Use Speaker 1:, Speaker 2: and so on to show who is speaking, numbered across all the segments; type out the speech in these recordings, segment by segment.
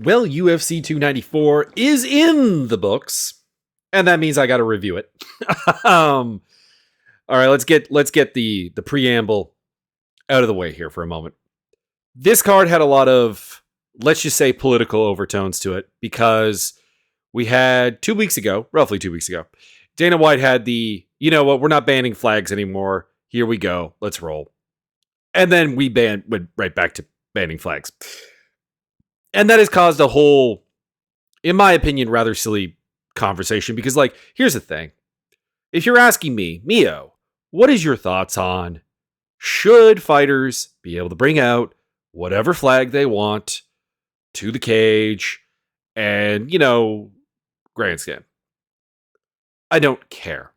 Speaker 1: Well, UFC 294 is in the books, and that means I got to review it. All right, let's get the preamble out of the way here for a moment. This card had a lot of, let's just say, political overtones to it, because we had roughly 2 weeks ago, Dana White had the, you know what, we're not banning flags anymore. Here we go. Let's roll. And then we went right back to banning flags. And that has caused a whole, in my opinion, rather silly conversation, because, like, here's the thing. If you're asking me, Mio, what is your thoughts on should fighters be able to bring out whatever flag they want to the cage and, grandstand? I don't care.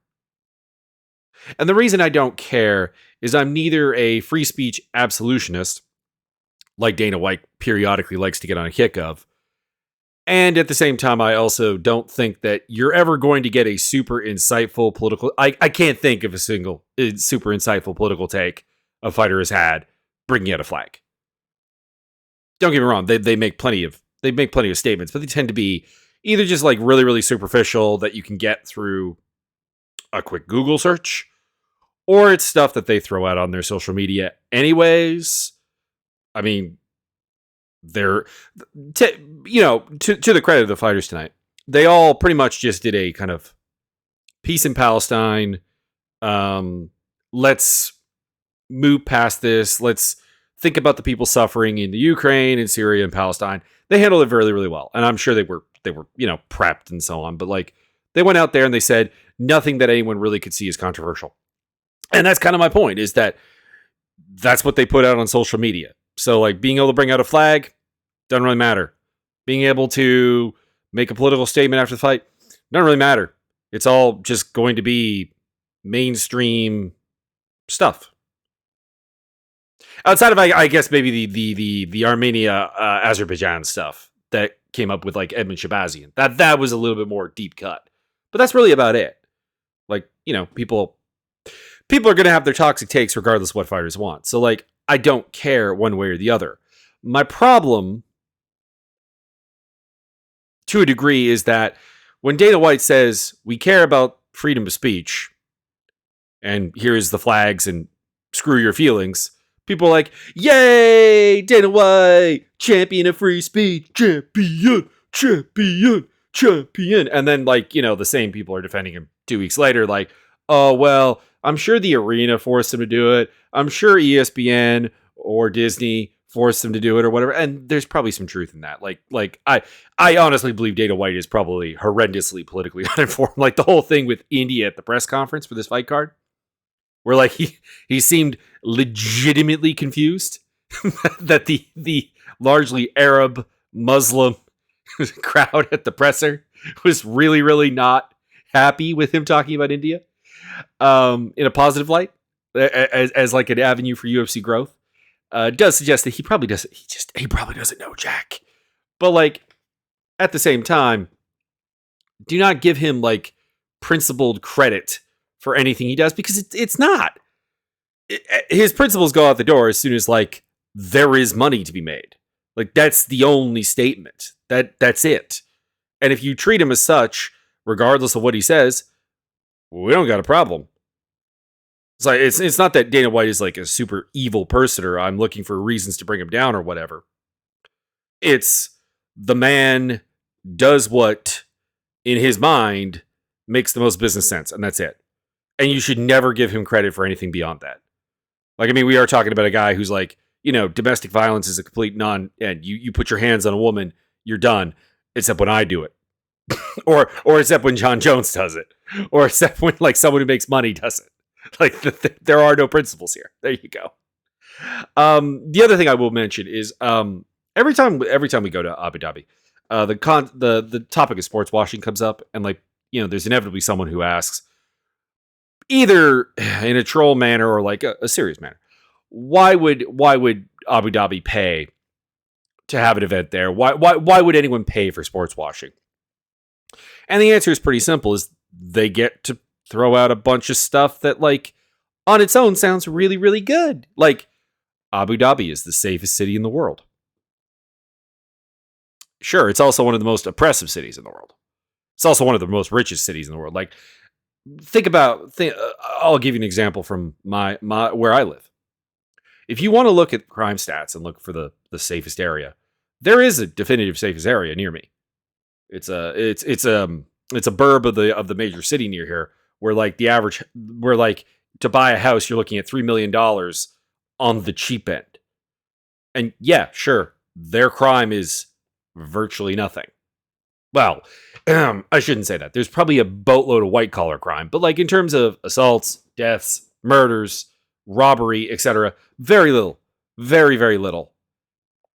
Speaker 1: And the reason I don't care is I'm neither a free speech absolutionist, like Dana White periodically likes to get on a kick of, and at the same time, I also don't think that you're ever going to get a super insightful political... I can't think of a single super insightful political take a fighter has had bringing out a flag. Don't get me wrong, they make plenty of statements, but they tend to be either just like really, really superficial that you can get through a quick Google search, or it's stuff that they throw out on their social media anyways. I mean, they're, to the credit of the fighters tonight, they all pretty much just did a kind of peace in Palestine. Let's move past this. Let's think about the people suffering in the Ukraine and Syria and Palestine. They handled it really, really well. And I'm sure they were, prepped and so on. But like, they went out there and they said nothing that anyone really could see is controversial. And that's kind of my point, is that that's what they put out on social media. So like, being able to bring out a flag doesn't really matter. Being able to make a political statement after the fight doesn't really matter. It's all just going to be mainstream stuff. Outside of, I guess, maybe the Armenia Azerbaijan stuff that came up with like Edmund Shabazian. That was a little bit more deep cut. But that's really about it. Like, people are going to have their toxic takes regardless of what fighters want. So like, I don't care one way or the other. My problem, to a degree, is that when Dana White says we care about freedom of speech, and here's the flags and screw your feelings, people are like, yay, Dana White, champion of free speech, champion. And then, like, the same people are defending him 2 weeks later, like, oh, well, I'm sure the arena forced him to do it. I'm sure ESPN or Disney forced him to do it or whatever. And there's probably some truth in that. Like I honestly believe Dana White is probably horrendously politically uninformed. Like the whole thing with India at the press conference for this fight card, where like he seemed legitimately confused that the largely Arab Muslim crowd at the presser was really, really not happy with him talking about India in a positive light as like an avenue for UFC growth. Does suggest that he probably doesn't know Jack. But like, at the same time, do not give him like principled credit for anything he does, because it's not. His principles go out the door as soon as like there is money to be made. Like that's the only statement. That's it. And if you treat him as such, regardless of what he says, we don't got a problem. It's like it's not that Dana White is like a super evil person or I'm looking for reasons to bring him down or whatever. It's the man does what in his mind makes the most business sense, and that's it. And you should never give him credit for anything beyond that. Like, I mean, we are talking about a guy who's like, domestic violence is a complete and you put your hands on a woman, you're done. Except when I do it. or except when John Jones does it. Or except when like someone who makes money does it. Like there are no principles here. There you go. The other thing I will mention is every time we go to Abu Dhabi, the topic of sports washing comes up, and like there's inevitably someone who asks, either in a troll manner or like a serious manner, why would Abu Dhabi pay to have an event there? Why would anyone pay for sports washing? And the answer is pretty simple: is they get to throw out a bunch of stuff that, like, on its own sounds really, really good. Like, Abu Dhabi is the safest city in the world. sure, it's also one of the most oppressive cities in the world. It's also one of the most richest cities in the world. Like, I'll give you an example from my where I live. If you want to look at crime stats and look for the safest area, there is a definitive safest area near me. It's a burb of the major city near here, where like to buy a house you're looking at $3 million on the cheap end. And yeah, sure, their crime is virtually nothing. Well, I shouldn't say that. There's probably a boatload of white collar crime, but like in terms of assaults, deaths, murders, robbery, etc., very little. Very, very little.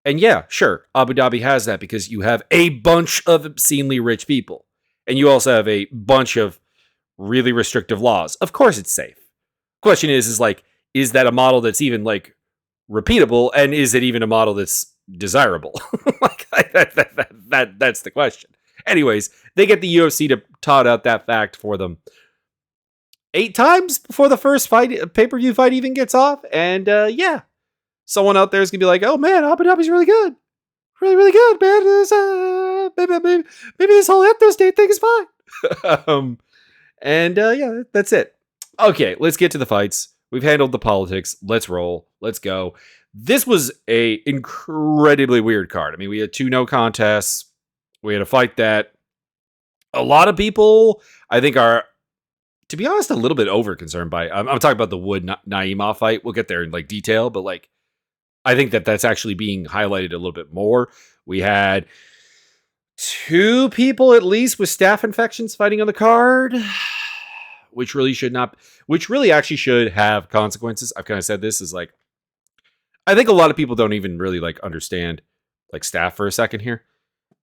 Speaker 1: And yeah, sure, Abu Dhabi has that because you have a bunch of obscenely rich people. And you also have a bunch of really restrictive laws. Of course it's safe. Question is like, is that a model that's even like repeatable? And is it even a model that's desirable? Like that's the question. Anyways, they get the UFC to tot out that fact for them 8 times before the first pay-per-view fight even gets off. And yeah, someone out there is going to be like, oh man, Abu Dhabi's really good. Really, really good, man. Maybe this whole ethno state thing is fine. Yeah, that's it. Okay, let's get to the fights. We've handled the politics. Let's roll. Let's go. This was a incredibly weird card. I mean, we had 2 no contests. We had a fight that a lot of people, I think, are, to be honest, a little bit over concerned by. I'm talking about the Wood Naimov fight. We'll get there in like detail, but like, I think that's actually being highlighted a little bit more. We had 2 people at least with staph infections fighting on the card, which really actually should have consequences. I've kind of said this is like, I think a lot of people don't even really like understand like staph for a second here.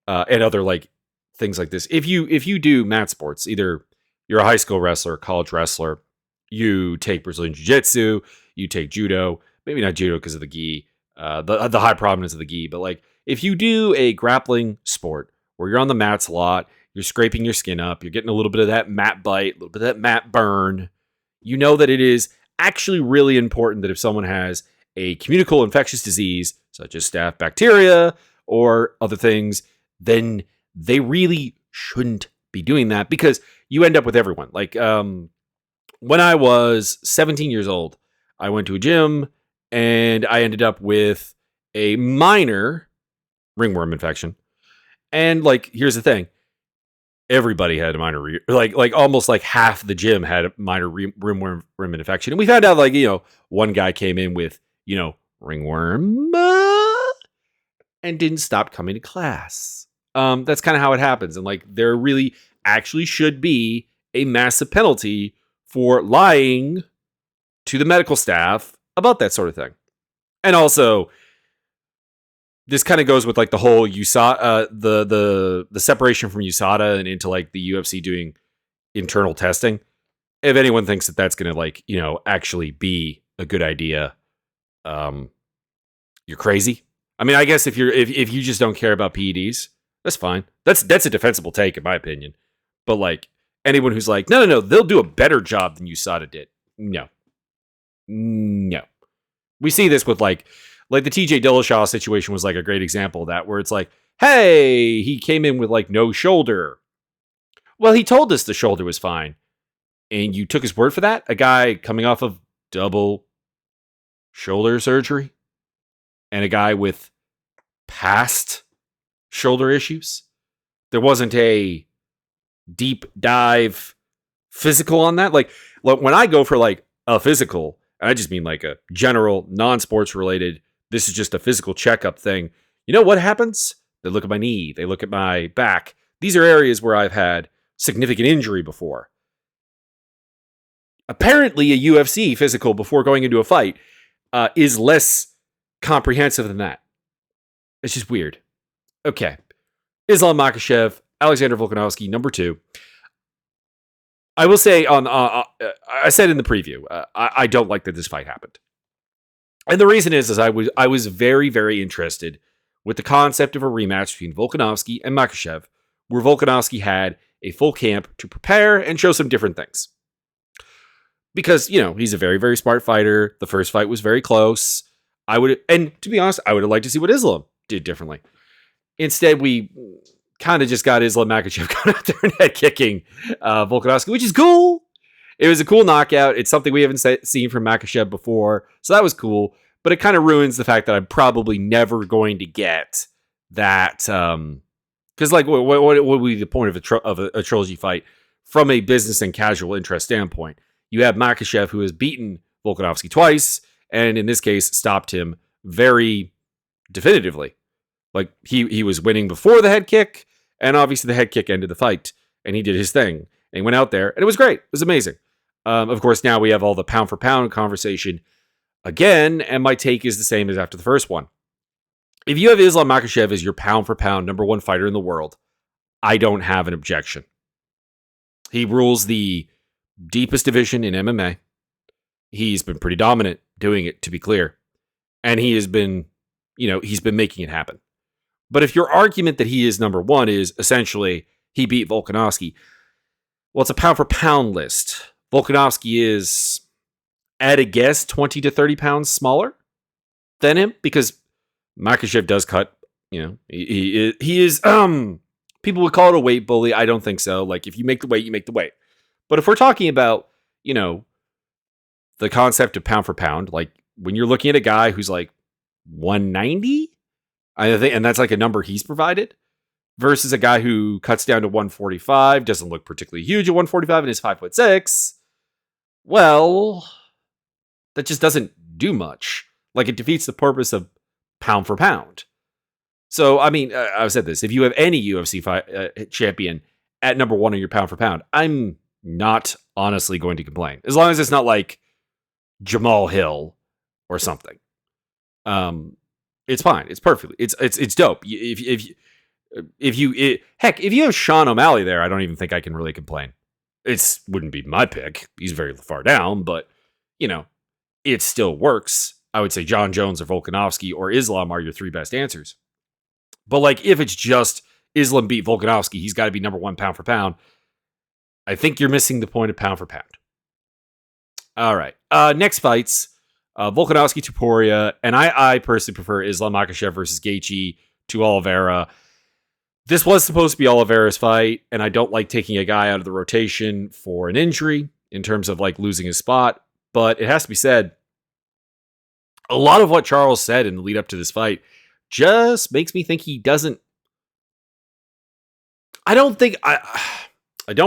Speaker 1: And other like things like this. If you do mat sports, either you're a high school wrestler, college wrestler, you take Brazilian Jiu-Jitsu, you take judo, maybe not judo because of the gi, the high prominence of the gi, but like if you do a grappling sport where you're on the mats a lot, you're scraping your skin up, you're getting a little bit of that mat bite, a little bit of that mat burn, you know that it is actually really important that if someone has a communicable infectious disease, such as staph bacteria or other things, then they really shouldn't be doing that because you end up with everyone. Like when I was 17 years old, I went to a gym and I ended up with a minor ringworm infection. And like, here's the thing. Everybody had a minor, like almost like half the gym had a minor ringworm infection. And we found out like, one guy came in with, ringworm and didn't stop coming to class. That's kind of how it happens. And like, there really actually should be a massive penalty for lying to the medical staff about that sort of thing. And also, this kind of goes with like the whole USADA, the separation from USADA and into like the UFC doing internal testing. If anyone thinks that that's going to like, actually be a good idea, you're crazy. I mean, I guess if you just don't care about PEDs, that's fine. That's a defensible take in my opinion. But like anyone who's like, no, they'll do a better job than USADA did. No. We see this with like the TJ Dillashaw situation was like a great example of that, where it's like, hey, he came in with like no shoulder. Well, he told us the shoulder was fine. And you took his word for that? A guy coming off of double shoulder surgery and a guy with past shoulder issues. There wasn't a deep dive physical on that. Like when I go for like a physical, and I just mean like a general non-sports related, this is just a physical checkup thing. You know what happens? They look at my knee. They look at my back. These are areas where I've had significant injury before. Apparently, a UFC physical before going into a fight is less comprehensive than that. It's just weird. Okay. Islam Makhachev, Alexander Volkanovski, number 2. I will say I said in the preview, I don't like that this fight happened. And the reason is I was very, very interested with the concept of a rematch between Volkanovski and Makhachev, where Volkanovski had a full camp to prepare and show some different things. Because, he's a very, very smart fighter. The first fight was very close. And to be honest, I would have liked to see what Islam did differently. Instead, we kind of just got Islam Makhachev going out there and head kicking Volkanovski, which is cool. It was a cool knockout. It's something we haven't seen from Makhachev before, so that was cool. But it kind of ruins the fact that I'm probably never going to get that. Because, like, what would be the point of a trilogy fight from a business and casual interest standpoint? You have Makhachev, who has beaten Volkanovski twice, and in this case, stopped him very definitively. Like, he was winning before the head kick, and obviously the head kick ended the fight, and he did his thing. And he went out there, and it was great. It was amazing. Of course, now we have all the pound-for-pound conversation again, and my take is the same as after the first one. If you have Islam Makhachev as your pound-for-pound number one fighter in the world, I don't have an objection. He rules the deepest division in MMA. He's been pretty dominant doing it, to be clear. And he has been, he's been making it happen. But if your argument that he is number one is essentially he beat Volkanovski, well, it's a pound for pound list. Volkanovski is, at a guess, 20 to 30 pounds smaller than him because Makhachev does cut, he is, people would call it a weight bully. I don't think so. Like, if you make the weight, you make the weight. But if we're talking about, the concept of pound for pound, like when you're looking at a guy who's like 190, I think, and that's like a number he's provided, versus a guy who cuts down to 145, doesn't look particularly huge at 145 and is 5'6", well, that just doesn't do much. Like, it defeats the purpose of pound for pound. So, I mean, I've said this. If you have any UFC champion at number one on your pound for pound, I'm not honestly going to complain. As long as it's not like Jamal Hill or something. It's fine. It's perfectly. It's dope. If you have Sean O'Malley there, I don't even think I can really complain. It wouldn't be my pick. He's very far down, but it still works. I would say John Jones or Volkanovski or Islam are your three best answers. But like, if it's just Islam beat Volkanovski, he's got to be number one pound for pound. I think you're missing the point of pound for pound. All right. Next fights. Volkanovski, Topuria, and I personally prefer Islam Makhachev versus Gaethje to Oliveira. This was supposed to be Oliveira's fight, and I don't like taking a guy out of the rotation for an injury in terms of like losing his spot. But it has to be said, a lot of what Charles said in the lead up to this fight just makes me think he doesn't. I don't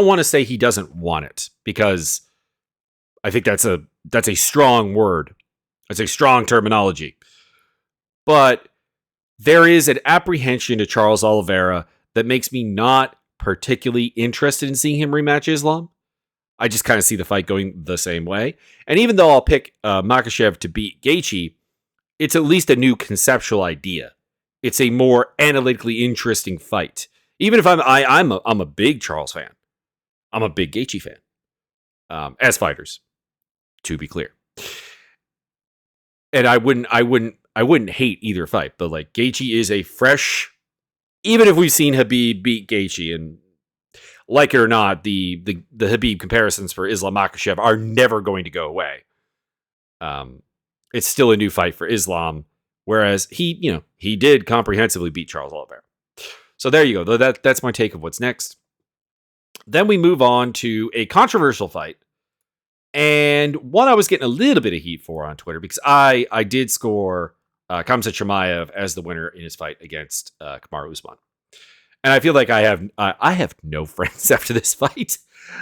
Speaker 1: want to say he doesn't want it, because I think that's a strong word. It's a strong terminology. But there is an apprehension to Charles Oliveira that makes me not particularly interested in seeing him rematch Islam. I just kind of see the fight going the same way. And even though I'll pick Makhachev to beat Gaethje, it's at least a new conceptual idea. It's a more analytically interesting fight. Even if I'm a big Charles fan. I'm a big Gaethje fan. As fighters, to be clear. And I wouldn't hate either fight, but like, Gaethje is a fresh, even if we've seen Khabib beat Gaethje, and like it or not, the Khabib comparisons for Islam Makhachev are never going to go away. It's still a new fight for Islam, whereas he did comprehensively beat Charles Oliveira. So there you go. That's my take of what's next. Then we move on to a controversial fight, and one I was getting a little bit of heat for on Twitter, because I did score Khamzat Chimaev as the winner in his fight against Kamaru Usman. And I feel like I have no friends after this fight,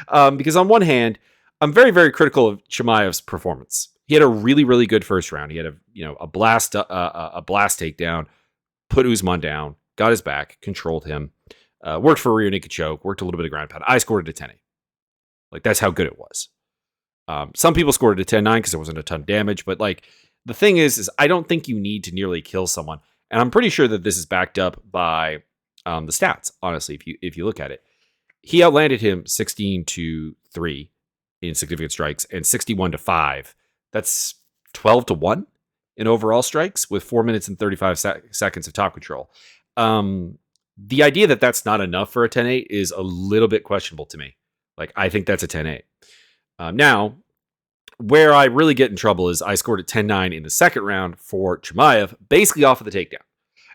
Speaker 1: because on one hand, I'm very, very critical of Chimaev's performance. He had a really, really good first round. He had a blast takedown, put Usman down, got his back, controlled him, worked for a rear naked choke, worked a little bit of ground pound. I scored it a 10-8. Like, that's how good it was. Some people scored it a 10-9 because there wasn't a ton of damage, but like, the thing is I don't think you need to nearly kill someone. And I'm pretty sure that this is backed up by the stats, honestly, if you look at it. He outlanded him 16-3 in significant strikes and 61-5. That's 12-1 in overall strikes with 4 minutes and 35 seconds of top control. The idea that that's not enough for a 10-8 is a little bit questionable to me. Like, I think that's a 10-8. Now, where I really get in trouble is I scored a 10-9 in the second round for Chimaev, basically off of the takedown.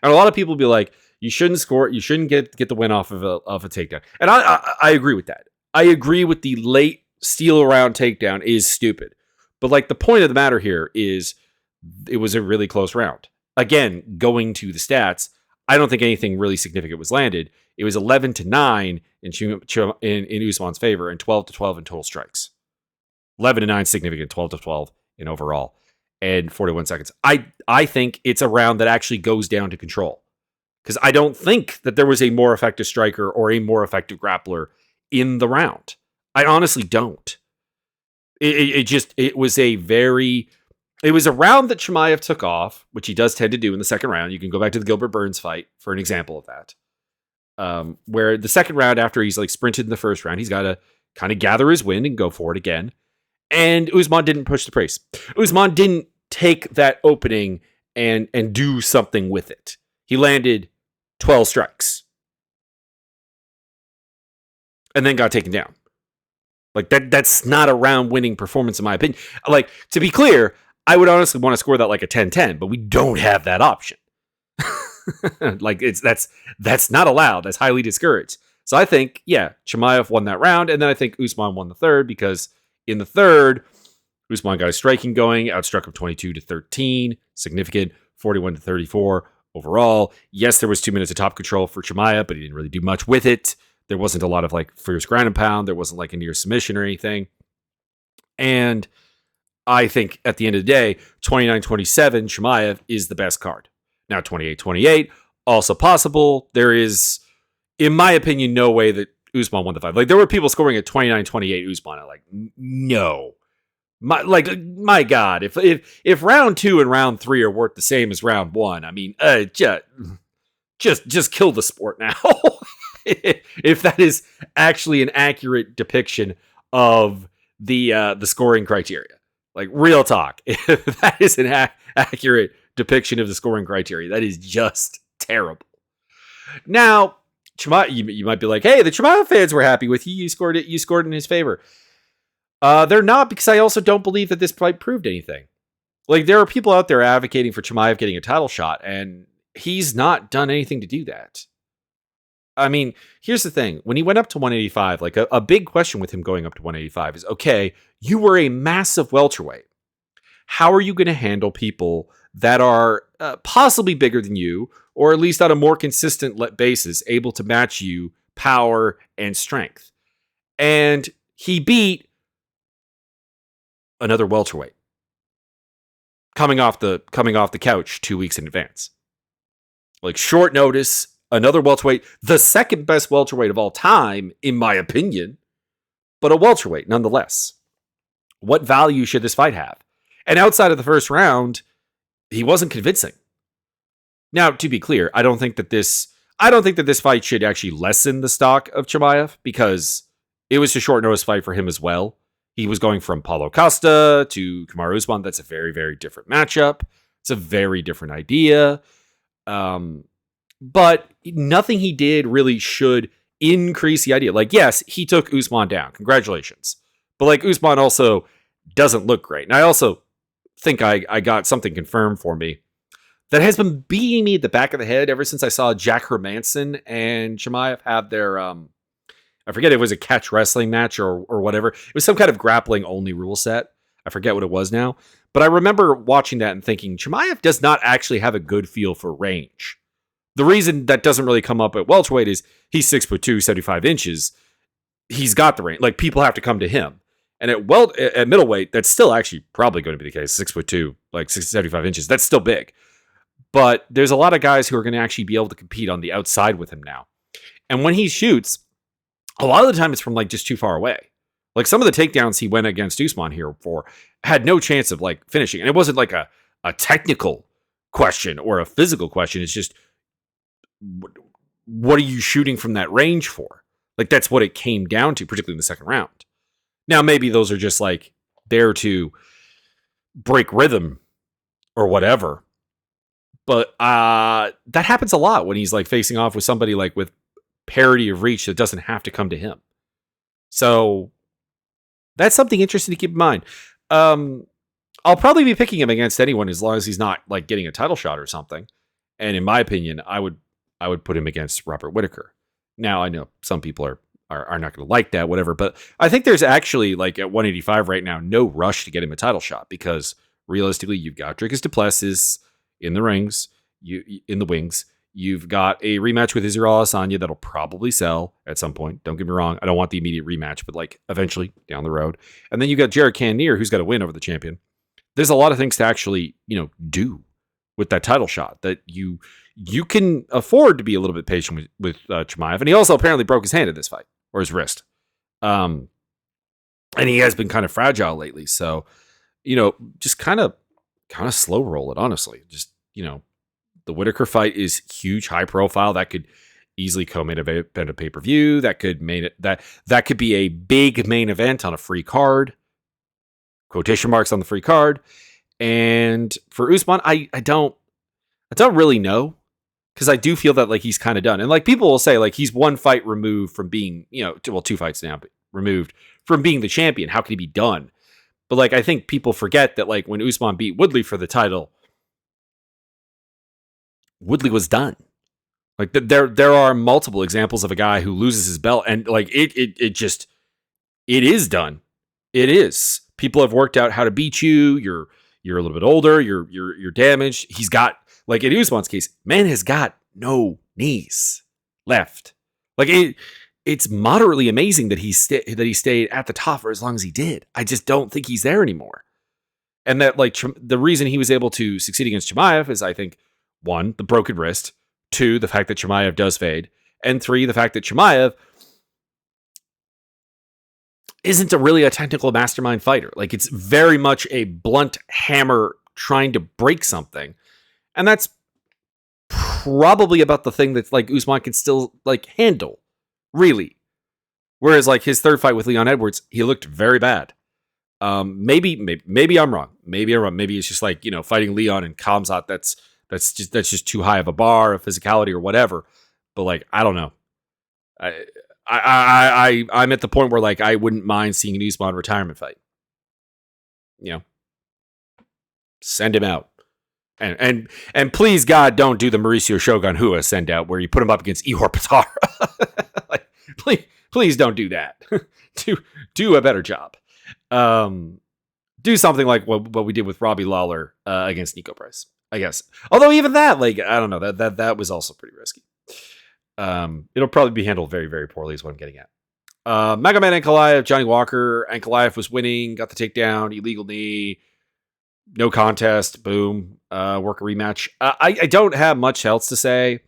Speaker 1: And a lot of people will be like, You shouldn't score. You shouldn't get the win off of a takedown. And I agree with that. I agree with the late steal around takedown is stupid. But like the point of the matter here is it was a really close round. Again, going to the stats, I don't think anything really significant was landed. It was 11-9 in Usman's favor and 12-12 in total strikes. 11-9 significant, 12-12 in overall, and 41 seconds. I think it's a round that actually goes down to control. Because I don't think that there was a more effective striker or a more effective grappler in the round. I honestly don't. It was a round that Chimaev took off, which he does tend to do in the second round. You can go back to the Gilbert Burns fight for an example of that. Where the second round, after he's like sprinted in the first round, he's got to kind of gather his wind and go for it again. And Usman didn't push the pace. Usman didn't take that opening and do something with it. He landed 12 strikes. And then got taken down. Like that's not a round-winning performance in my opinion. Like, to be clear, I would honestly want to score that like a 10-10, but we don't have that option. Like that's not allowed. That's highly discouraged. So I think, yeah, Chimaev won that round, and then I think Usman won the third because in the third, Usman got his striking going, outstruck him 22-13, significant 41-34 overall. Yes, there was 2 minutes of top control for Chimaev, but he didn't really do much with it. There wasn't a lot of like fierce ground and pound. There wasn't like a near submission or anything. And I think at the end of the day, 29-27, Chimaev is the best card. Now 28-28, also possible. There is, in my opinion, no way that Usman won the fight. Like there were people scoring at 29-28 Usman. I'm like, no. My God, if round 2 and round 3 are worth the same as round 1, I mean, just kill the sport now. If that is actually an accurate depiction of the scoring criteria, like real talk, if that is an accurate depiction of the scoring criteria, that is just terrible. Now, you might be like, hey, the Chimaev fans were happy with you. You scored in his favor. They're not, because I also don't believe that this fight proved anything. Like there are people out there advocating for Chimaev getting a title shot, and he's not done anything to do that. I mean, here's the thing. When he went up to 185, like a big question with him going up to 185 is, okay, you were a massive welterweight. How are you going to handle people that are possibly bigger than you, or at least on a more consistent basis, able to match you power and strength? And he beat another welterweight coming off the couch 2 weeks in advance. Like short notice. Another welterweight, the second best welterweight of all time, in my opinion, but a welterweight nonetheless. What value should this fight have? And outside of the first round, he wasn't convincing. Now, to be clear, I don't think that this fight should actually lessen the stock of Chimaev, because it was a short notice fight for him as well. He was going from Paulo Costa to Kamaru Usman. That's a very, very different matchup. It's a very different idea. But nothing he did really should increase the idea. Like, yes, he took Usman down. Congratulations. But like, Usman also doesn't look great. And I also think I got something confirmed for me that has been beating me at the back of the head ever since I saw Jack Hermanson and Chimaev have their, I forget if it was a catch wrestling match or whatever. It was some kind of grappling only rule set. I forget what it was now. But I remember watching that and thinking, Chimaev does not actually have a good feel for range. The reason that doesn't really come up at welterweight is he's 6'2", 75 inches. He's got the range. Like, people have to come to him. And at middleweight, that's still actually probably going to be the case. 6'2", like 75 inches. That's still big. But there's a lot of guys who are going to actually be able to compete on the outside with him now. And when he shoots, a lot of the time it's from like just too far away. Like some of the takedowns he went against Usman here for had no chance of like finishing. And it wasn't like a technical question or a physical question. It's just, what are you shooting from that range for? Like that's what it came down to, particularly in the second round. Now, maybe those are just like there to break rhythm or whatever. But that happens a lot when he's like facing off with somebody like with parity of reach that doesn't have to come to him. So that's something interesting to keep in mind. I'll probably be picking him against anyone as long as he's not like getting a title shot or something. And in my opinion, I would I would put him against Robert Whittaker. Now, I know some people are not going to like that, whatever, but I think there's actually, like, at 185 right now, no rush to get him a title shot, because realistically, you've got Dricus du Plessis in the rings, in the wings. You've got a rematch with Israel Adesanya that'll probably sell at some point. Don't get me wrong. I don't want the immediate rematch, but like eventually down the road. And then you got Jared Cannonier, who's got to win over the champion. There's a lot of things to actually, do with that title shot that you can afford to be a little bit patient with Chimaev. And he also apparently broke his hand in this fight, or his wrist. And he has been kind of fragile lately. So, just kind of slow roll it, honestly. Just, the Whittaker fight is huge, high profile. That could easily co-main event a pay-per-view. That could that could be a big main event on a free card. Quotation marks on the free card. And for Usman, I don't really know, because I do feel that like he's kind of done. And like people will say like he's one fight removed from being, 2 fights now removed from being the champion. How can he be done? But like I think people forget that like when Usman beat Woodley for the title, Woodley was done. Like there are multiple examples of a guy who loses his belt and like it is done. It is. People have worked out how to beat you. You're a little bit older. You're damaged. He's got, like in Usman's case, man has got no knees left. Like it's moderately amazing that he stayed at the top for as long as he did. I just don't think he's there anymore. And that like the reason he was able to succeed against Chimaev is, I think, 1, the broken wrist, 2, the fact that Chimaev does fade, and 3, the fact that Chimaev isn't really a technical mastermind fighter. Like it's very much a blunt hammer trying to break something. And that's probably about the thing that's like Usman can still like handle, really. Whereas like his third fight with Leon Edwards, he looked very bad. Maybe I'm wrong. Maybe it's just like, fighting Leon and Khamzat, that's just too high of a bar of physicality or whatever. But like, I don't know. I'm at the point where like I wouldn't mind seeing an Usman retirement fight. Send him out, and please God, don't do the Mauricio Shogun Hua send out where you put him up against Ihor Potara. Like, please don't do that. do a better job. Do something like what we did with Robbie Lawler against Nico Price, I guess. Although even that, like, I don't know, that was also pretty risky. It'll probably be handled very, very poorly is what I'm getting at. Magomed Ankalaev, Johnny Walker. Ankalaev was winning, got the takedown, illegal knee, no contest, boom, work a rematch. I don't have much else to say.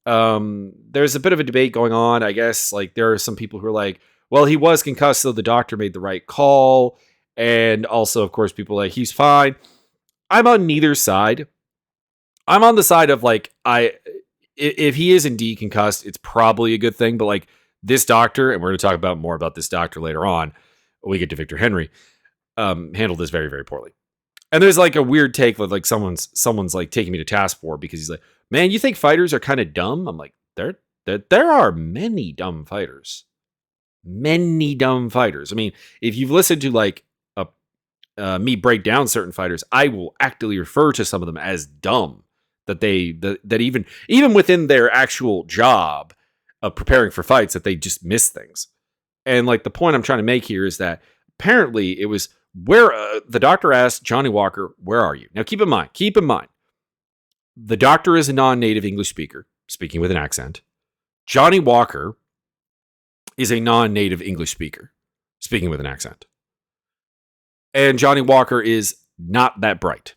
Speaker 1: There's a bit of a debate going on, I guess. Like there are some people who are like, well, he was concussed, so the doctor made the right call. And also, of course, people are like, he's fine. I'm on neither side. I'm on the side of like, if he is indeed concussed, it's probably a good thing. But like this doctor, and we're going to talk more about this doctor later on, when we get to Victor Henry, handled this very, very poorly. And there's like a weird take with like someone's like taking me to task for, because he's like, man, you think fighters are kind of dumb? I'm like, there are many dumb fighters. Many dumb fighters. I mean, if you've listened to like me break down certain fighters, I will actively refer to some of them as dumb. That even within their actual job of preparing for fights, that they just miss things. And like the point I'm trying to make here is that apparently it was where the doctor asked Johnny Walker, "Where are you?" Now keep in mind, the doctor is a non-native English speaker, speaking with an accent. Johnny Walker is a non-native English speaker, speaking with an accent. And Johnny Walker is not that bright.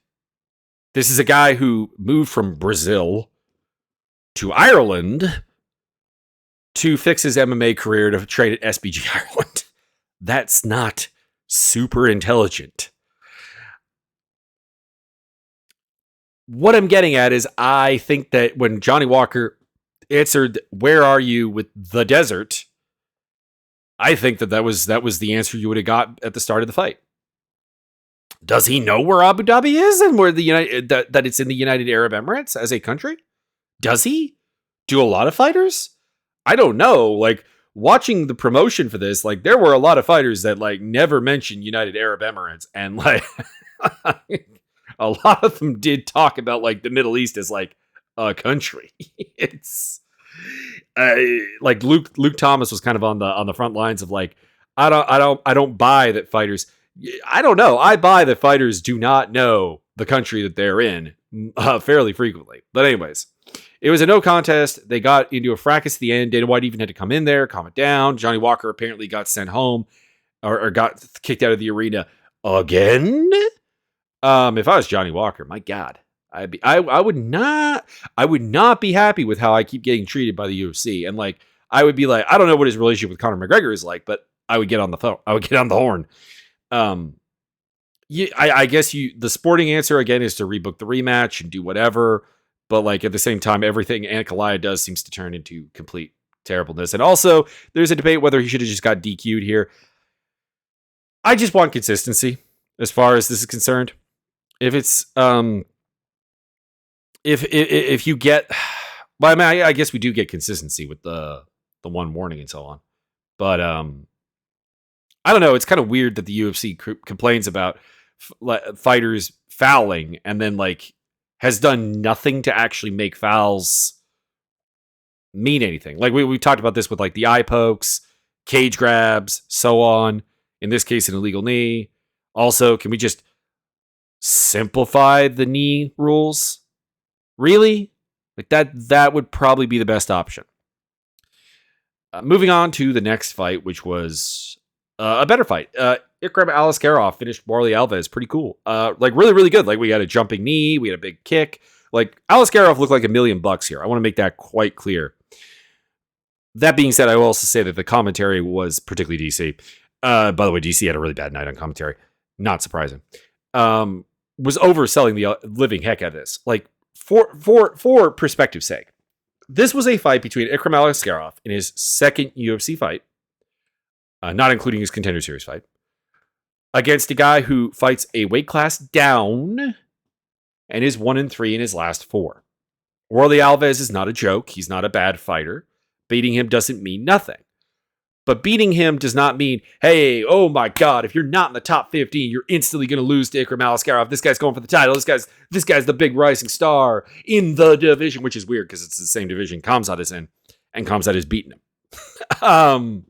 Speaker 1: This is a guy who moved from Brazil to Ireland to fix his MMA career to train at SBG Ireland. That's not super intelligent. What I'm getting at is I think that when Johnny Walker answered, "Where are you?" with the desert, I think that was the answer you would have got at the start of the fight. Does he know where Abu Dhabi is and where that it's in the United Arab Emirates as a country? Does he? Do a lot of fighters? I don't know. Like watching the promotion for this, like there were a lot of fighters that like never mentioned United Arab Emirates, and like a lot of them did talk about like the Middle East as like a country. It's like Luke Thomas was kind of on the front lines of like, I don't buy that fighters. I don't know. I buy that fighters do not know the country that they're in fairly frequently. But anyways, it was a no contest. They got into a fracas at the end. Dana White even had to come in there, calm it down. Johnny Walker apparently got sent home or got kicked out of the arena again. If I was Johnny Walker, my God, I would not be happy with how I keep getting treated by the UFC. And like, I would be like, I don't know what his relationship with Conor McGregor is like, but I would get on the phone. I would get on the horn. Yeah, I guess the sporting answer again is to rebook the rematch and do whatever. But like at the same time, everything Ankalaev does seems to turn into complete terribleness. And also, there's a debate whether he should have just got DQ'd here. I just want consistency as far as this is concerned. If it's if you get, well, I mean, I guess we do get consistency with the one warning and so on. But I don't know. It's kind of weird that the UFC complains about fighters fouling and then like has done nothing to actually make fouls mean anything. Like we talked about this with like the eye pokes, cage grabs, so on. In this case, an illegal knee. Also, can we just simplify the knee rules? Really? Like that would probably be the best option. Moving on to the next fight, which was a better fight. Ikram Aliskerov finished Warlley Alves. Pretty cool. Like really, really good. Like we had a jumping knee. We had a big kick. Like Aliskerov looked like $1 million here. I want to make that quite clear. That being said, I will also say that the commentary was particularly DC. By the way, DC had a really bad night on commentary. Not surprising. Was overselling the living heck out of this. Like for perspective's sake, this was a fight between Ikram Aliskerov in his second UFC fight, not including his Contender Series fight, against a guy who fights a weight class down and is 1-3 in his last 4. Warlley Alves is not a joke. He's not a bad fighter. Beating him doesn't mean nothing. But beating him does not mean, hey, oh my God, if you're not in the top 15, you're instantly going to lose to Ikram Aliskerov. This guy's going for the title. This guy's the big rising star in the division, which is weird because it's the same division Khamzat is in, and Khamzat has beaten him.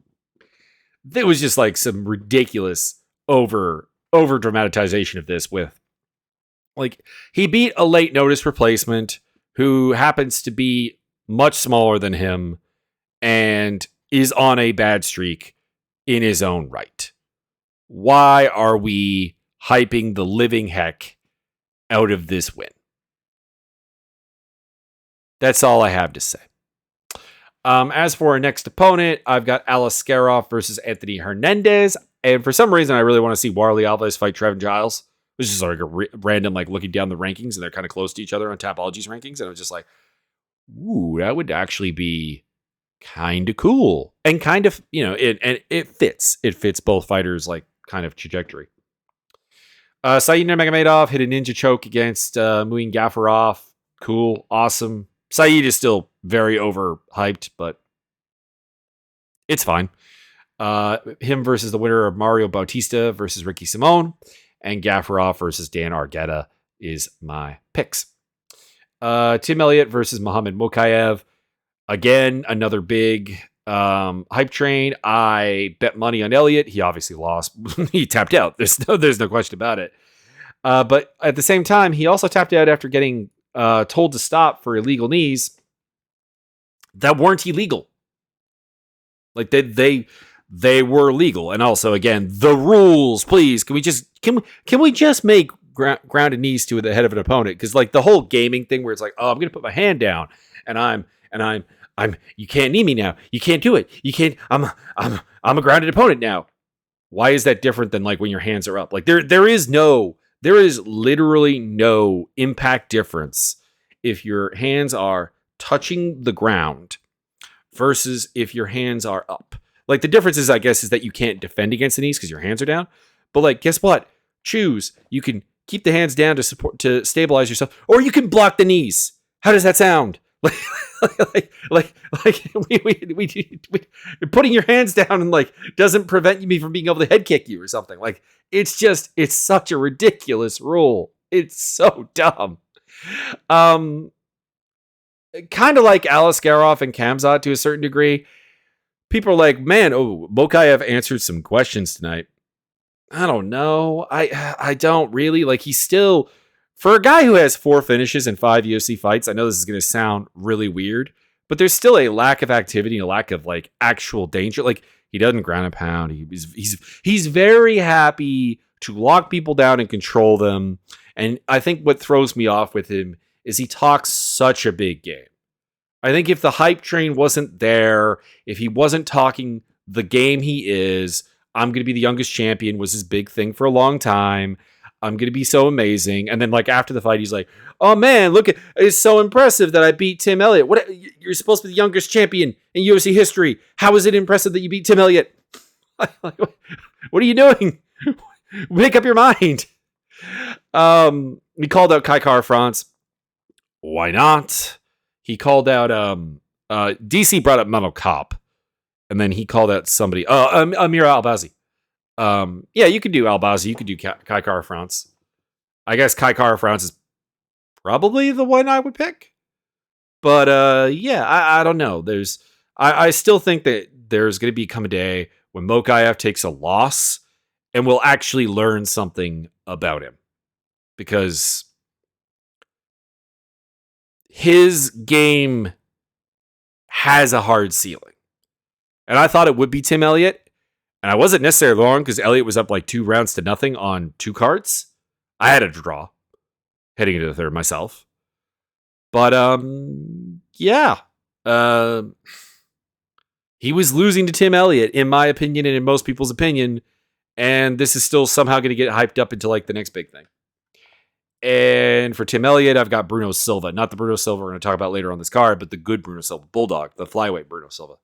Speaker 1: There was just like some ridiculous over dramatization of this with, like, he beat a late notice replacement who happens to be much smaller than him and is on a bad streak in his own right. Why are we hyping the living heck out of this win? That's all I have to say. As for our next opponent, I've got Aliskerov versus Anthony Hernandez. And for some reason, I really want to see Warlley Alves fight Trevin Giles. It was just like a random, like looking down the rankings, and they're kind of close to each other on Tapology's rankings. And I was just like, ooh, that would actually be kind of cool. And kind of, it fits. It fits both fighters' like kind of trajectory. Said Nurmagomedov hit a ninja choke against Muin Gafurov. Cool. Awesome. Said is still very overhyped, but it's fine. Him versus the winner of Mario Bautista versus Ricky Simone, and Gafurov versus Dan Argueta is my picks. Tim Elliott versus Muhammad Makhachev. Again, another big hype train. I bet money on Elliott. He obviously lost. He tapped out. There's no question about it. But at the same time, he also tapped out after getting told to stop for illegal knees that weren't illegal. Like they were legal. And also, again, the rules, please. Can we just make grounded knees to the head of an opponent? Because like the whole gaming thing where it's like, oh, I'm gonna put my hand down and I'm you can't knee me now. You can't do it. You can't. I'm a grounded opponent now. Why is that different than like when your hands are up? Like there is literally no impact difference if your hands are touching the ground versus if your hands are up. Like the difference is, I guess, is that you can't defend against the knees because your hands are down. But like, guess what? Choose. You can keep the hands down to stabilize yourself, or you can block the knees. How does that sound? Like putting your hands down and like doesn't prevent me from being able to head kick you or something. Like it's such a ridiculous rule. It's so dumb. kind of like Aliskerov and Kamzat to a certain degree. People are like, man, Mokaev answered some questions tonight. I don't know. I don't really. Like, he's still, for a guy who has 4 finishes in 5 UFC fights, I know this is going to sound really weird, but there's still a lack of activity, a lack of like actual danger. Like, he doesn't ground and pound. He's very happy to lock people down and control them. And I think what throws me off with him is he talks such a big game. I think if the hype train wasn't there, if he wasn't talking the game he is, I'm going to be the youngest champion was his big thing for a long time. I'm going to be so amazing. And then like after the fight, he's like, oh man, look, it's so impressive that I beat Tim Elliott. What? You're supposed to be the youngest champion in UFC history. How is it impressive that you beat Tim Elliott? What are you doing? Make up your mind. He called out Kai Kara-France. Why not? He called out DC brought up Metal Cop, and then he called out somebody. Amir Albazi. Yeah, you could do Albazi. You could do Kai Kara-France. I guess Kai Kara-France is probably the one I would pick. But yeah, I don't know. I still think that there's going to come a day when Mokaev takes a loss, and we'll actually learn something about him, because his game has a hard ceiling. And I thought it would be Tim Elliott. And I wasn't necessarily wrong, because Elliott was up like 2 rounds to nothing on 2 cards. I had a draw heading into the third myself. But yeah. He was losing to Tim Elliott, in my opinion, and in most people's opinion. And this is still somehow going to get hyped up into like the next big thing. And for Tim Elliott, I've got Bruno Silva. Not the Bruno Silva we're going to talk about later on this card, but the good Bruno Silva. Bulldog, the flyweight Bruno Silva.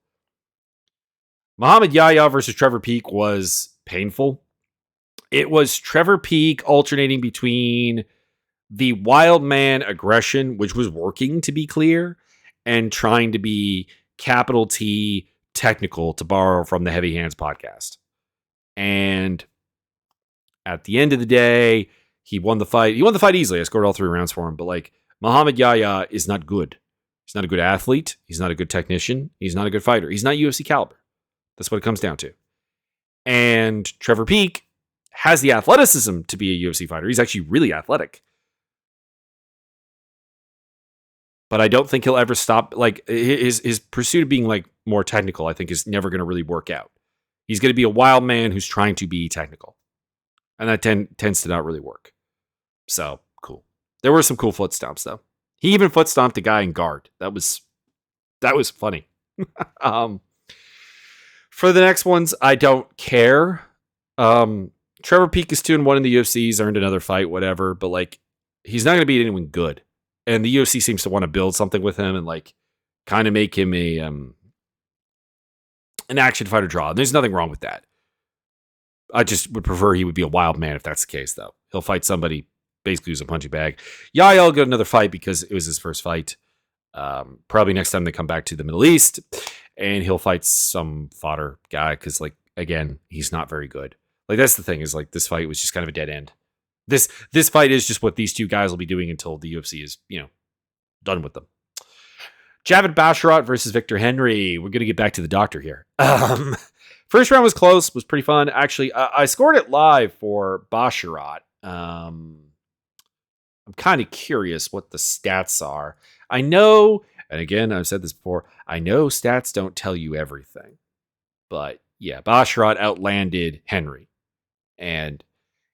Speaker 1: Muhammad Yahya versus Trevor Peek was painful. It was Trevor Peek alternating between the wild man aggression, which was working, to be clear, and trying to be capital T technical, to borrow from the Heavy Hands podcast. And at the end of the day, he won the fight. He won the fight easily. I scored all 3 rounds for him. But like, Muhammad Yahya is not good. He's not a good athlete. He's not a good technician. He's not a good fighter. He's not UFC caliber. That's what it comes down to. And Trevor Peek has the athleticism to be a UFC fighter. He's actually really athletic. But I don't think he'll ever stop. Like, his pursuit of being like more technical, I think, is never going to really work out. He's going to be a wild man who's trying to be technical. And that tends to not really work. So, cool. There were some cool foot stomps, though. He even foot stomped a guy in guard. That was funny. For the next ones, I don't care. Trevor Peek is 2-1 in the UFC. He's earned another fight, whatever. But, like, he's not going to beat anyone good. And the UFC seems to want to build something with him and, like, kind of make him an action fighter draw. And there's nothing wrong with that. I just would prefer he would be a wild man if that's the case, though. He'll fight somebody basically who's a punching bag. Yahya will get another fight because it was his first fight. Probably next time they come back to the Middle East. And he'll fight some fodder guy because, like, again, he's not very good. Like, that's the thing, is, like, this fight was just kind of a dead end. This fight is just what these 2 guys will be doing until the UFC is, done with them. Javid Basharat versus Victor Henry. We're going to get back to the doctor here. First round was close, was pretty fun. Actually, I scored it live for Basharat. I'm kind of curious what the stats are. I know, and again, I've said this before, I know stats don't tell you everything. But yeah, Basharat outlanded Henry. And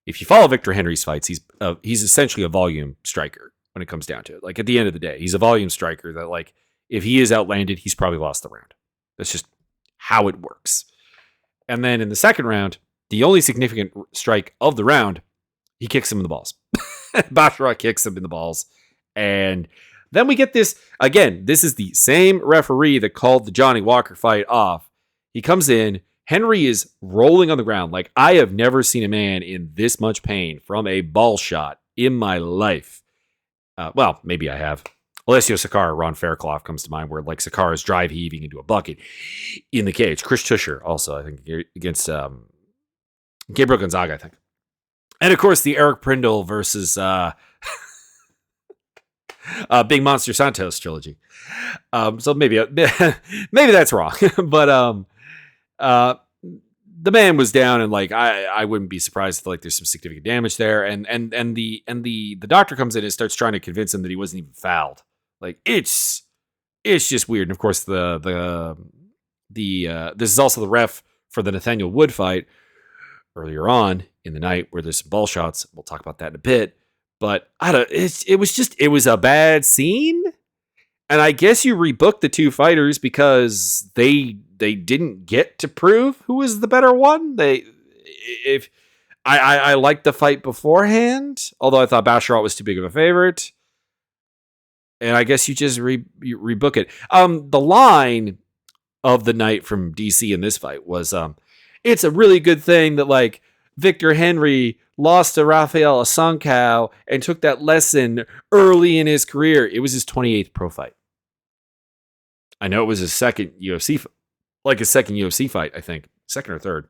Speaker 1: if you follow Victor Henry's fights, he's essentially a volume striker when it comes down to it. Like, at the end of the day, he's a volume striker that, like, if he is outlanded, he's probably lost the round. That's just how it works. And then in the second round, the only significant strike of the round, he kicks him in the balls. Basharat kicks him in the balls. And then we get this, again, this is the same referee that called the Johnny Walker fight off. He comes in, Henry is rolling on the ground. Like, I have never seen a man in this much pain from a ball shot in my life. Well, maybe I have. Alessio Sakara, Ron Fairclough comes to mind, where, like, Sakara's drive heaving into a bucket in the cage. Chris Tusher also, I think, against Gabriel Gonzaga, I think. And, of course, the Eric Prindle versus Big Monster Santos trilogy. So maybe maybe that's wrong, but uh, the man was down, and like I wouldn't be surprised if like there's some significant damage there, and the doctor comes in and starts trying to convince him that he wasn't even fouled. Like it's just weird. And of course the this is also the ref for the Nathaniel Wood fight earlier on in the night where there's some ball shots. We'll talk about that in a bit. But it was a bad scene. And I guess you rebooked the two fighters because they didn't get to prove who was the better one. I liked the fight beforehand, although I thought Basharat was too big of a favorite. And I guess you just you rebook it. The line of the night from DC in this fight was it's a really good thing that like Victor Henry lost to Rafael Assunção and took that lesson early in his career. It was his 28th pro fight. I know it was his second UFC fight, I think. Second or third.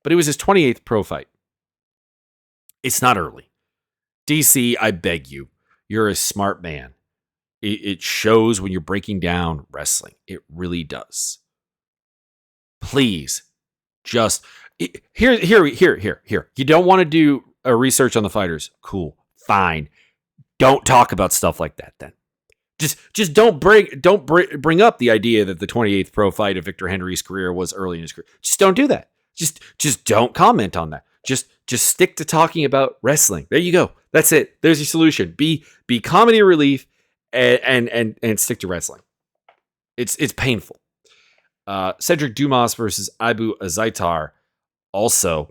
Speaker 1: But it was his 28th pro fight. It's not early. DC, I beg you. You're a smart man. It shows when you're breaking down wrestling. It really does. Please, just here. You don't want to do a research on the fighters. Cool, fine. Don't talk about stuff like that then. Just don't bring up the idea that the 28th pro fight of Victor Henry's career was early in his career. Just don't do that. Just don't comment on that. Just stick to talking about wrestling. There you go. That's it. There's your solution. Be comedy relief and stick to wrestling. It's painful. Cedric Dumas versus Abu Azaitar also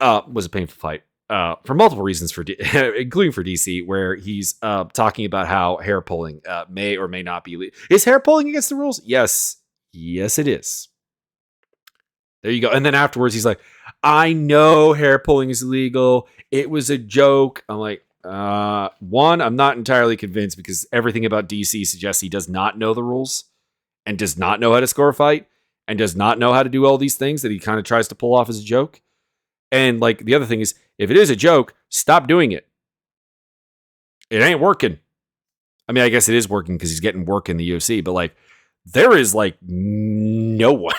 Speaker 1: was a painful fight for multiple reasons, including for DC, where he's talking about how hair pulling may or may not be. Is hair pulling against the rules? Yes, it is. There you go. And then afterwards, he's like, I know hair pulling is illegal. It was a joke. I'm like, one, I'm not entirely convinced because everything about DC suggests he does not know the rules and does not know how to score a fight and does not know how to do all these things that he kind of tries to pull off as a joke. And like the other thing is, if it is a joke, stop doing it. It ain't working. I mean, I guess it is working because he's getting work in the UFC, but like there is like no one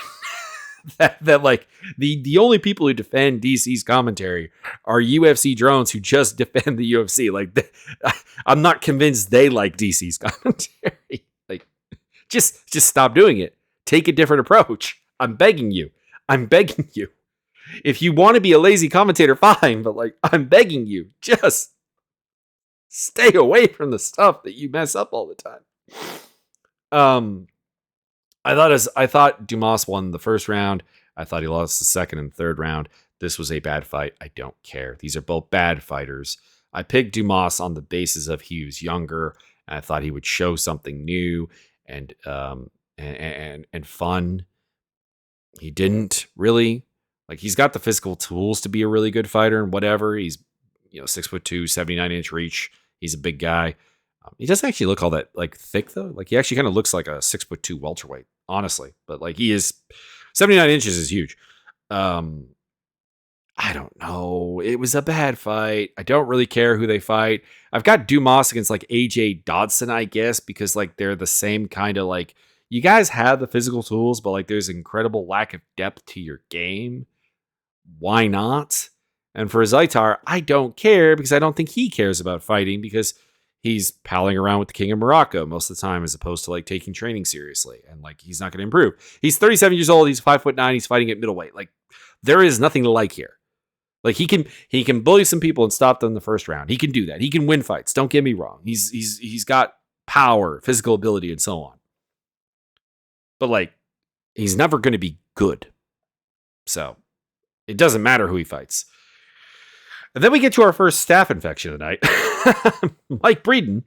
Speaker 1: that like the only people who defend DC's commentary are UFC drones who just defend the UFC. Like I'm not convinced they like DC's commentary. Like just stop doing it. Take a different approach. I'm begging you. If you want to be a lazy commentator, fine, but like I'm begging you, just stay away from the stuff that you mess up all the time. I thought Dumas won the first round. I thought he lost the second and third round. This was a bad fight. I don't care. These are both bad fighters. I picked Dumas on the basis of he was younger, and I thought he would show something new and fun. He didn't really. Like he's got the physical tools to be a really good fighter and whatever. He's 6'2", 79-inch reach. He's a big guy. He doesn't actually look all that like thick though. Like he actually kind of looks like a 6'2" welterweight, honestly. But like he is 79 inches is huge. I don't know. It was a bad fight. I don't really care who they fight. I've got Dumas against like AJ Dodson, I guess, because like they're the same kind of like you guys have the physical tools, but like there's incredible lack of depth to your game. Why not? And for Zaitar, I don't care because I don't think he cares about fighting because he's palling around with the king of Morocco most of the time as opposed to like taking training seriously. And like, he's not going to improve. He's 37 years old. He's 5'9". He's fighting at middleweight. Like there is nothing to like here. Like he can bully some people and stop them in the first round. He can do that. He can win fights. Don't get me wrong. He's got power, physical ability, and so on. But like, he's never going to be good. So it doesn't matter who he fights. And then we get to our first staph infection of the night. Mike Breeden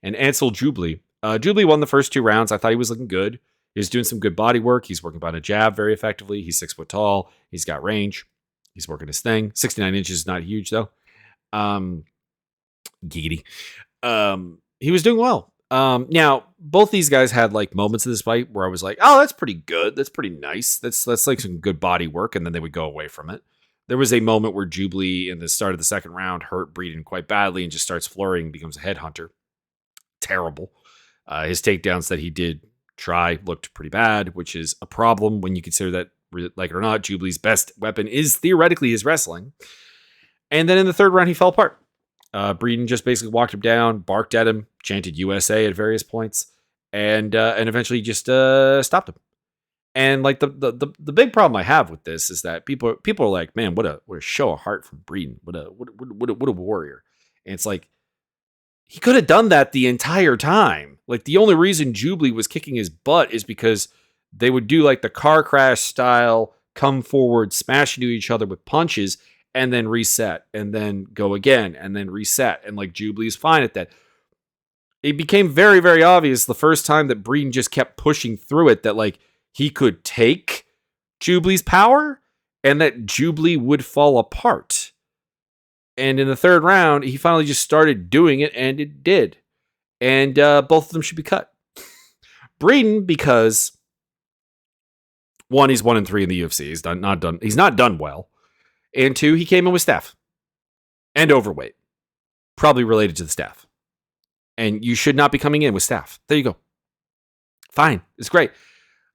Speaker 1: and Ansel Jubilee. Jubilee won the first two rounds. I thought he was looking good. He was doing some good body work. He's working on a jab very effectively. He's 6 foot tall. He's got range. He's working his thing. 69 inches is not huge, though. Giggity. He was doing well. Now, both these guys had like moments of this fight where I was like, oh, that's pretty good. That's pretty nice. That's like some good body work. And then they would go away from it. There was a moment where Jubilee in the start of the second round hurt Breeden quite badly and just starts flurrying, becomes a headhunter. terrible. His takedowns that he did try looked pretty bad, which is a problem when you consider that, like it or not, Jubilee's best weapon is theoretically his wrestling. And then in the third round, he fell apart. Breeden just basically walked him down, barked at him, chanted USA at various points, and eventually just stopped him. And like the big problem I have with this is that people are like, man, what a show of heart from Breeden. What a warrior. And it's like, he could have done that the entire time. Like, the only reason Jubilee was kicking his butt is because they would do like the car crash style, come forward, smash into each other with punches, and then reset, and then go again, and then reset. And like, Jubilee's fine at that. It became very, very obvious the first time that Breeden just kept pushing through it that like he could take Jubilee's power and that Jubilee would fall apart. And in the third round, he finally just started doing it, and it did. And both of them should be cut. Breeden, because one, he's 1-3 in the UFC. He's not done well. And two, he came in with staph and overweight, probably related to the staph. And you should not be coming in with staph. There you go. Fine, it's great.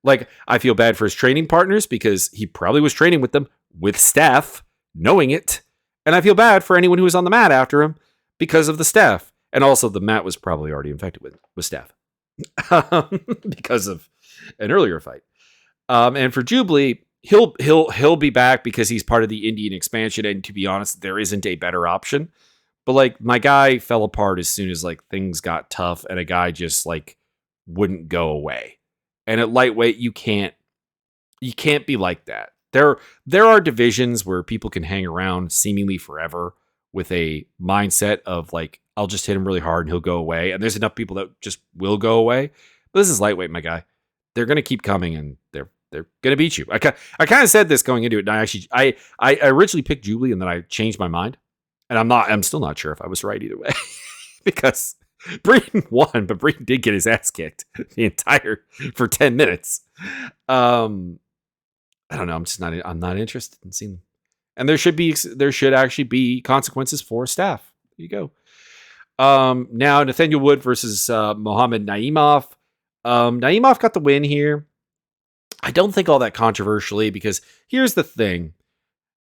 Speaker 1: Like, I feel bad for his training partners because he probably was training with them with staph, knowing it. And I feel bad for anyone who was on the mat after him because of the staph. And also, the mat was probably already infected with staph because of an earlier fight. And for Jubilee, he'll be back because he's part of the Indian expansion. And to be honest, there isn't a better option. But like, my guy fell apart as soon as like things got tough, and a guy just like wouldn't go away. And at lightweight, you can't be like that. There are divisions where people can hang around seemingly forever with a mindset of like, I'll just hit him really hard and he'll go away. And there's enough people that just will go away. But this is lightweight, my guy. They're going to keep coming, and they're going to beat you. I kind of said this going into it, and I originally picked Jubilee, and then I changed my mind. And I'm still not sure if I was right either way because Breeden won, but Breeden did get his ass kicked for 10 minutes. I don't know. I'm not interested in seeing them. And there should actually be consequences for staph. There you go. Now Nathaniel Wood versus Mohamed Naimov. Naimov got the win here. I don't think all that controversially, because here's the thing.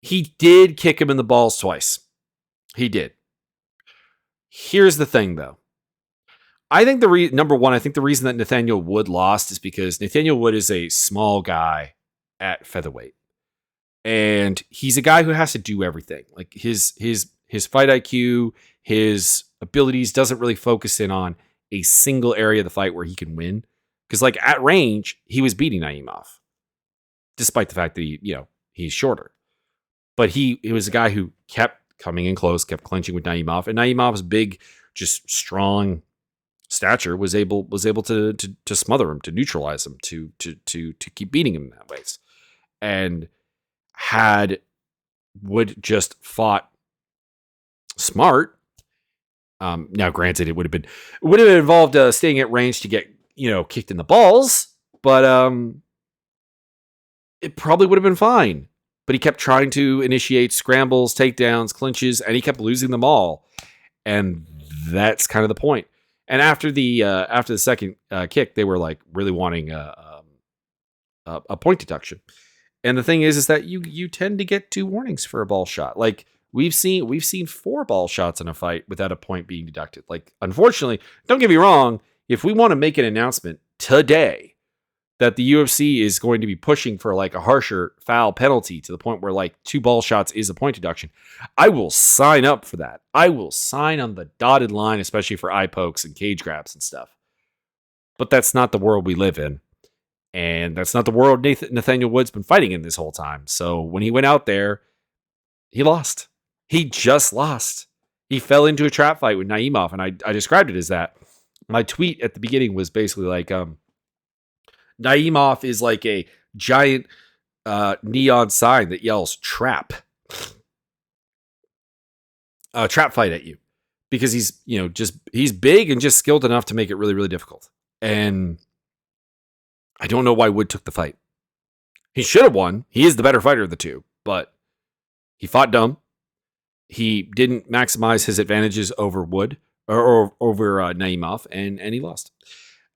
Speaker 1: He did kick him in the balls twice. He did. Here's the thing, though. I think number one, I think the reason that Nathaniel Wood lost is because Nathaniel Wood is a small guy at featherweight, and he's a guy who has to do everything. Like his fight IQ, his abilities doesn't really focus in on a single area of the fight where he can win. Because like at range, he was beating Naimov, despite the fact that he's shorter. But he was a guy who kept coming in close, kept clinching with Naimov, and Naimov's big, just strong stature was able to smother him, to neutralize him, to keep beating him in that ways. And had Wood just fought smart, now granted it would have involved staying at range to get kicked in the balls, but it probably would have been fine. But he kept trying to initiate scrambles, takedowns, clinches, and he kept losing them all. And that's kind of the point. And after the second kick, they were like really wanting a point deduction. And the thing is that you tend to get 2 warnings for a ball shot. Like we've seen 4 ball shots in a fight without a point being deducted. Like, unfortunately, don't get me wrong, if we want to make an announcement today that the UFC is going to be pushing for like a harsher foul penalty to the point where like 2 ball shots is a point deduction, I will sign up for that. I will sign on the dotted line, especially for eye pokes and cage grabs and stuff. But that's not the world we live in. And that's not the world Nathaniel Wood's been fighting in this whole time. So when he went out there, he lost. He just lost. He fell into a trap fight with Naimov. And I described it as that. My tweet at the beginning was basically like, Naimov is like a giant neon sign that yells trap. Trap fight at you. Because he's big and just skilled enough to make it really, really difficult. And I don't know why Wood took the fight. He should have won. He is the better fighter of the two, but he fought dumb. He didn't maximize his advantages over Wood, or over Naimov, and he lost.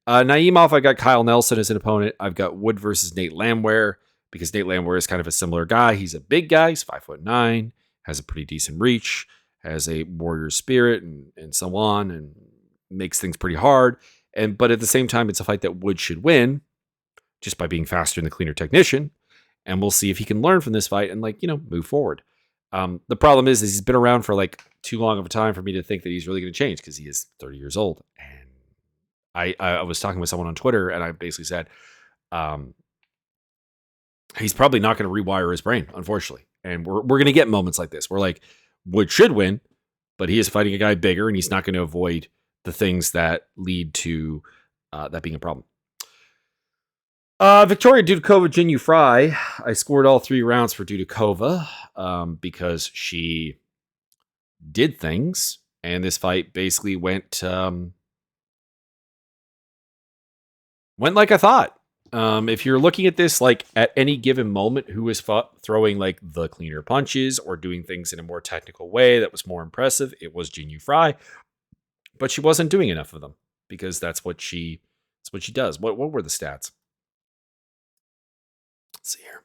Speaker 1: Naimov, I got Kyle Nelson as an opponent. I've got Wood versus Nate Landwehr because Nate Landwehr is kind of a similar guy. He's a big guy. He's 5'9", has a pretty decent reach, has a warrior spirit, and so on, and makes things pretty hard. But at the same time, it's a fight that Wood should win just by being faster and the cleaner technician. And we'll see if he can learn from this fight and move forward. The problem is he's been around for too long of a time for me to think that he's really going to change because he is 30 years old. And I was talking with someone on Twitter and I basically said, he's probably not going to rewire his brain, unfortunately. And we're going to get moments like this where Wood should win, but he is fighting a guy bigger and he's not going to avoid the things that lead to that being a problem. Victoria Dudikova, Jinyu Fry. I scored all 3 rounds for Dudikova because she did things, and this fight basically went like I thought. If you're looking at this at any given moment, who was throwing the cleaner punches or doing things in a more technical way that was more impressive, it was Jinyu Fry, but she wasn't doing enough of them because that's what she does. What were the stats? Let's see here.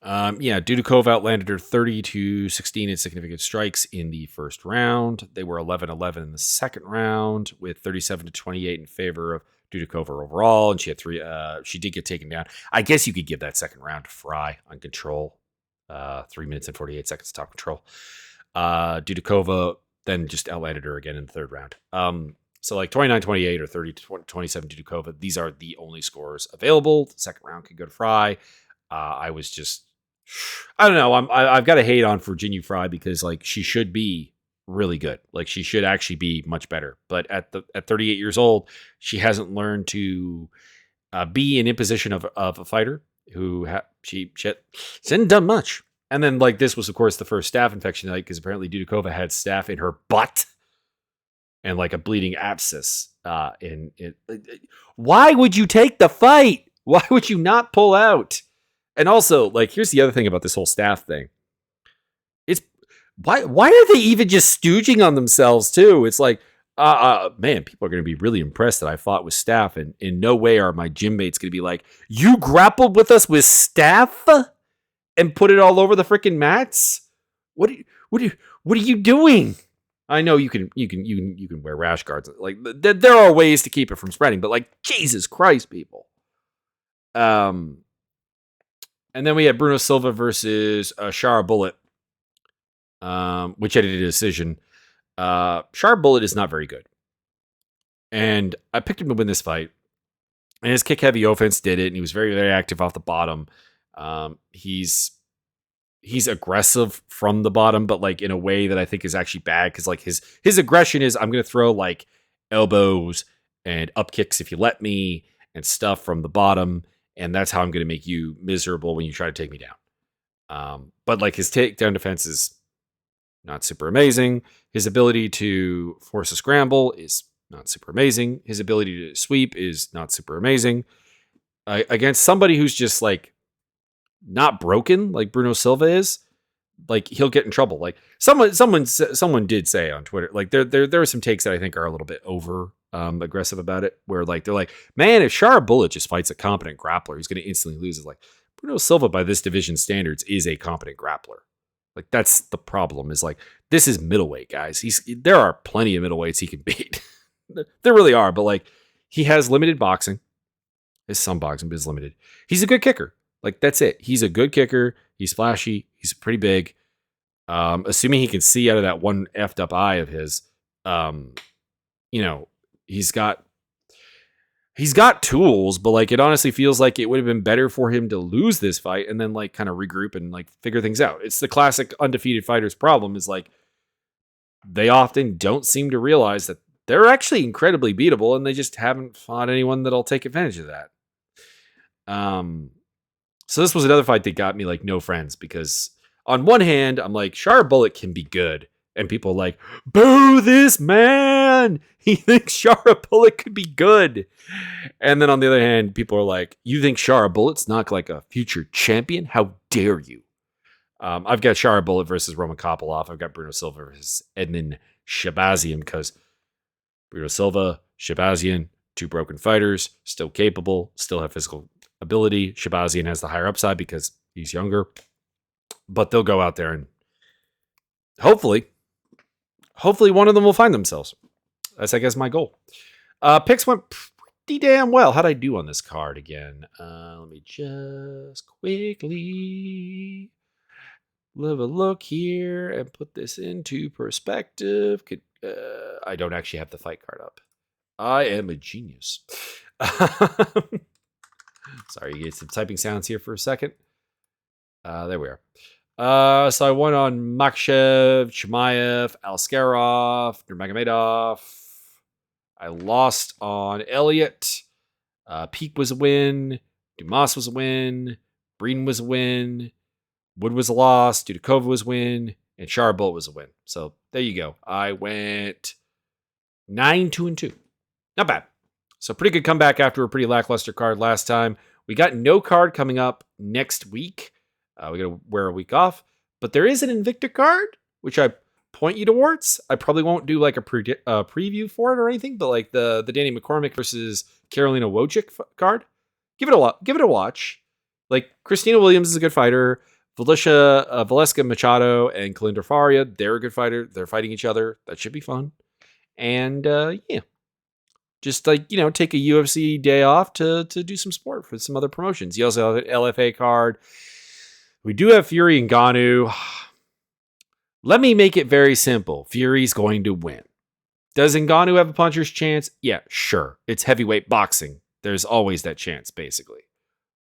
Speaker 1: Dudikova outlanded her 30-16 in significant strikes in the first round. They were 11-11 in the second round, with 37-28 in favor of Dudikova overall. And she had 3. She did get taken down. I guess you could give that second round to Fry on control. 3 minutes and 48 seconds top control. Dudikova then just outlanded her again in the third round. So 29-28 or 30-27 Dudikova, these are the only scores available. The second round could go to Fry. I don't know. I've got to hate on Virginia Fry because she should be really good. She should actually be much better. But at 38 years old, she hasn't learned to be an imposition of a fighter who she hasn't done much. And then this was of course the first staph infection because apparently Dudikova had staph in her butt. And a bleeding abscess in it. Why would you take the fight? Why would you not pull out? And also, here's the other thing about this whole staph thing. It's why are they even just stooging on themselves too? It's man, people are going to be really impressed that I fought with staph, and in no way are my gym mates going to be like, you grappled with us with staph and put it all over the freaking mats. What are you doing? I know you can wear rash guards. There are ways to keep it from spreading, but Jesus Christ, people. And then we had Bruno Silva versus Shara Bullet, which ended a decision. Shara Bullet is not very good, and I picked him to win this fight. And his kick heavy offense did it, and he was very, very active off the bottom. He's aggressive from the bottom, but in a way that I think is actually bad because his aggression is I'm going to throw elbows and up kicks if you let me and stuff from the bottom, and that's how I'm going to make you miserable when you try to take me down. But his takedown defense is not super amazing. His ability to force a scramble is not super amazing. His ability to sweep is not super amazing. Against somebody who's just not broken like Bruno Silva is, he'll get in trouble. Someone did say on Twitter, there are some takes that I think are a little bit over aggressive about it, where they're man, if Shara Bullet just fights a competent grappler, he's going to instantly lose. It's Bruno Silva by this division standards is a competent grappler. That's the problem is this is middleweight, guys. There are plenty of middleweights he can beat. There really are, but he has limited boxing. There's some boxing, but it's limited. He's a good kicker. That's it. He's a good kicker. He's flashy. He's pretty big. Assuming he can see out of that one effed up eye of his, he's got tools, but it honestly feels like it would have been better for him to lose this fight and then kind of regroup and figure things out. It's the classic undefeated fighters problem is they often don't seem to realize that they're actually incredibly beatable and they just haven't fought anyone that'll take advantage of that. So this was another fight that got me no friends because on one hand, I'm Shara Bullet can be good. And people are boo this man. He thinks Shara Bullet could be good. And then on the other hand, people are you think Shara Bullet's not a future champion? How dare you? I've got Shara Bullet versus Roman Kopylov. I've got Bruno Silva versus Edmund Shabazian because Bruno Silva, Shabazian, 2 broken fighters, still capable, still have physical ability. Shabazian has the higher upside because he's younger. But they'll go out there and hopefully one of them will find themselves. That's, I guess, my goal. Picks went pretty damn well. How'd I do on this card again? Let me just quickly have a look here and put this into perspective. I don't actually have the fight card up. I am a genius. Sorry, you get some typing sounds here for a second. There we are. So I won on Makhachev, Chimaev, Alskarov, Nurmagomedov. I lost on Elliott. Peak was a win. Dumas was a win. Breen was a win. Wood was a loss. Dudakova was a win. And Charbot was a win. So there you go. I went 9-2-2. Not bad. So pretty good comeback after a pretty lackluster card last time. We got no card coming up next week. We got to wear a week off. But there is an Invicta card, which I point you towards. I probably won't do like a preview for it or anything, but like the Danny McCormick versus Carolina Wojcik card. Give it a watch. Like, Christina Williams is a good fighter. Valeska Machado and Kalinda Faria, they're a good fighter. They're fighting each other. That should be fun. And yeah. Just like, take a UFC day off to do some sport for some other promotions. You also have an LFA card. We do have Fury and Ngannou. Let me make it very simple. Fury's going to win. Does Ngannou have a puncher's chance? Yeah, sure. It's heavyweight boxing. There's always that chance, basically.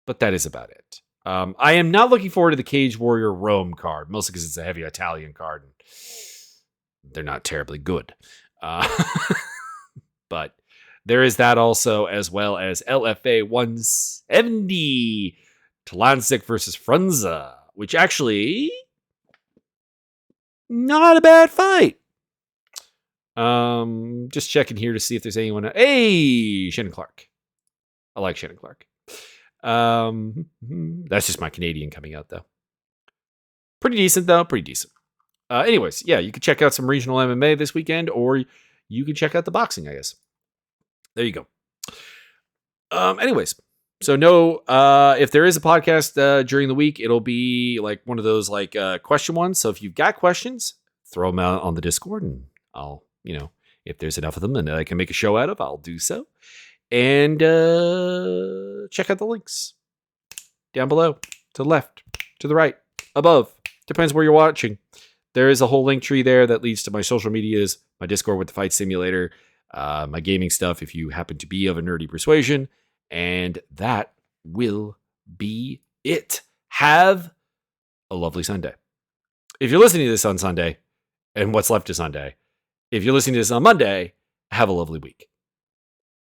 Speaker 1: But that is about it. I am not looking forward to the Cage Warrior Rome card, mostly because it's a heavy Italian card. And they're not terribly good. But there is that also, as well as LFA 170, Talancic versus Frunza, which actually, not a bad fight. Just checking here to see if there's anyone. Hey, Shannon Clark. I like Shannon Clark. That's just my Canadian coming out, though. Pretty decent, though. Pretty decent. Anyways, yeah, you can check out some regional MMA this weekend, or you can check out the boxing, I guess. There you go. Anyways, so no, if there is a podcast during the week, it'll be like one of those like question ones. So if you've got questions, throw them out on the Discord, and I'll, if there's enough of them and I can make a show out of, I'll do so. And check out the links down below, to the left, to the right, above. Depends where you're watching. There is a whole link tree there that leads to my social medias, my Discord with the Fight Simulator, my gaming stuff if you happen to be of a nerdy persuasion. And that will be it. Have a lovely Sunday. If you're listening to this on Sunday, and what's left is Sunday, if you're listening to this on Monday, have a lovely week.